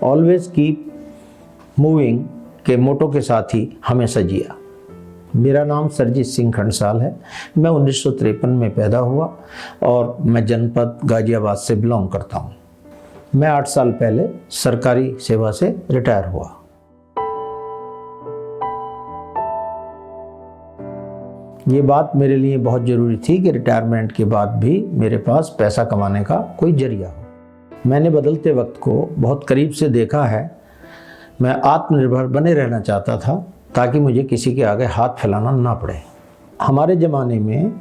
Always keep moving के मोटो के साथ ही हमेशा जिया। मेरा नाम सरजीत सिंह खंडसाल है। मैं 1953 में पैदा हुआ और मैं जनपद गाजियाबाद से बिलोंग करता हूँ। मैं 8 साल पहले सरकारी सेवा से रिटायर हुआ। ये बात मेरे लिए बहुत ज़रूरी थी कि रिटायरमेंट के बाद भी मेरे पास पैसा कमाने का कोई जरिया हो। मैंने बदलते वक्त को बहुत करीब से देखा है। मैं आत्मनिर्भर बने रहना चाहता था ताकि मुझे किसी के आगे हाथ फैलाना ना पड़े। हमारे ज़माने में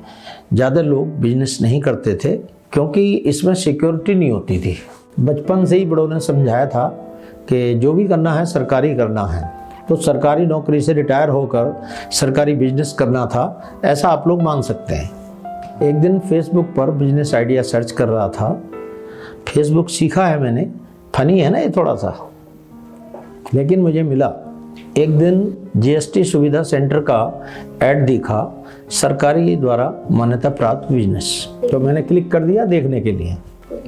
ज़्यादा लोग बिजनेस नहीं करते थे क्योंकि इसमें सिक्योरिटी नहीं होती थी। बचपन से ही बड़ों ने समझाया था कि जो भी करना है सरकारी करना है, तो सरकारी नौकरी से रिटायर होकर सरकारी बिजनेस करना था, ऐसा आप लोग मान सकते हैं। एक दिन फेसबुक पर बिजनेस आइडिया सर्च कर रहा था। फेसबुक सीखा है मैंने, फनी है ना ये थोड़ा सा, लेकिन मुझे मिला। एक दिन जीएसटी सुविधा सेंटर का ऐड दिखा, सरकारी द्वारा मान्यता प्राप्त बिजनेस। तो मैंने क्लिक कर दिया देखने के लिए।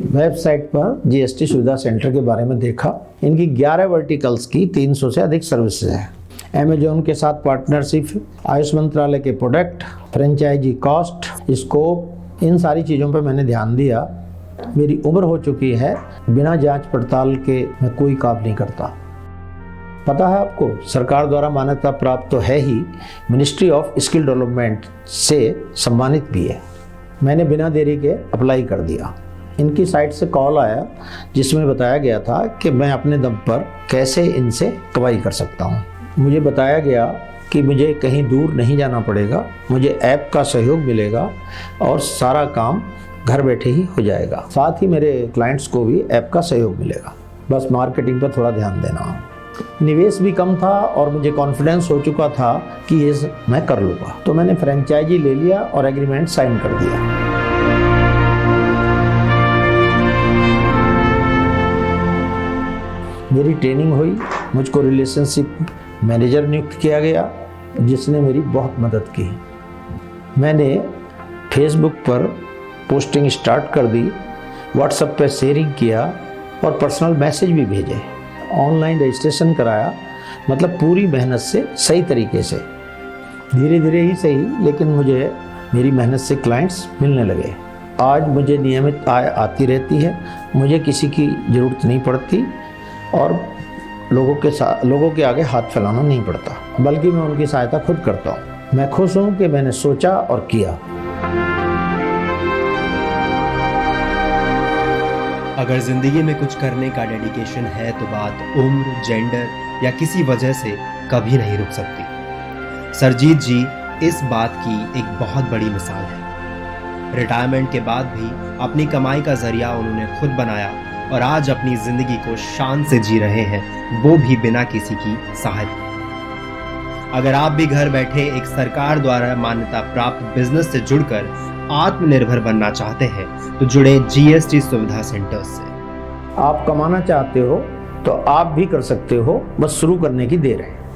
वेबसाइट पर जीएसटी सुविधा सेंटर के बारे में देखा। इनकी 11 वर्टिकल्स की 300 से अधिक सर्विसेज हैं। अमेजॉन के साथ पार्टनरशिप, आयुष मंत्रालय के प्रोडक्ट, फ्रेंचाइजी कॉस्ट, स्कोप, इन सारी चीज़ों पर मैंने ध्यान दिया। मेरी उम्र हो चुकी है, बिना जांच पड़ताल के मैं कोई काम नहीं करता। पता है आपको, सरकार द्वारा मान्यता प्राप्त तो है ही, मिनिस्ट्री ऑफ स्किल डेवलपमेंट से सम्मानित भी है। मैंने बिना देरी के अप्लाई कर दिया। इनकी साइट से कॉल आया जिसमें बताया गया था कि मैं अपने दम पर कैसे इनसे कमाई कर सकता हूँ। मुझे बताया गया कि मुझे कहीं दूर नहीं जाना पड़ेगा, मुझे ऐप का सहयोग मिलेगा और सारा काम घर बैठे ही हो जाएगा। साथ ही मेरे क्लाइंट्स को भी ऐप का सहयोग मिलेगा, बस मार्केटिंग पर थोड़ा ध्यान देना। निवेश भी कम था और मुझे कॉन्फिडेंस हो चुका था कि ये मैं कर लूँगा। तो मैंने फ्रेंचाइजी ले लिया और एग्रीमेंट साइन कर दिया। मेरी ट्रेनिंग हुई, मुझको रिलेशनशिप मैनेजर नियुक्त किया गया जिसने मेरी बहुत मदद की। मैंने फेसबुक पर पोस्टिंग स्टार्ट कर दी, व्हाट्सएप पर शेयरिंग किया और पर्सनल मैसेज भी भेजे। ऑनलाइन रजिस्ट्रेशन कराया, मतलब पूरी मेहनत से सही तरीके से। धीरे धीरे ही सही, लेकिन मुझे मेरी मेहनत से क्लाइंट्स मिलने लगे। आज मुझे नियमित आय आती रहती है, मुझे किसी की ज़रूरत नहीं पड़ती और लोगों के आगे हाथ फैलाना नहीं पड़ता, बल्कि मैं उनकी सहायता खुद करता हूँ। मैं खुश हूँ कि मैंने सोचा और किया। अगर जिंदगी में कुछ करने का डेडिकेशन है तो बात उम्र, जेंडर या किसी वजह से कभी नहीं रुक सकती। सरजीत जी इस बात की एक बहुत बड़ी मिसाल है। रिटायरमेंट के बाद भी अपनी कमाई का जरिया उन्होंने खुद बनाया और आज अपनी जिंदगी को शान से जी रहे हैं, वो भी बिना किसी की सहायता। अगर आप भी घर बैठे एक सरकार द्वारा मान्यता प्राप्त बिजनेस से जुड़कर आत्मनिर्भर बनना चाहते हैं तो जुड़े जीएसटी सुविधा सेंटर्स से। आप कमाना चाहते हो तो आप भी कर सकते हो, बस शुरू करने की देर है।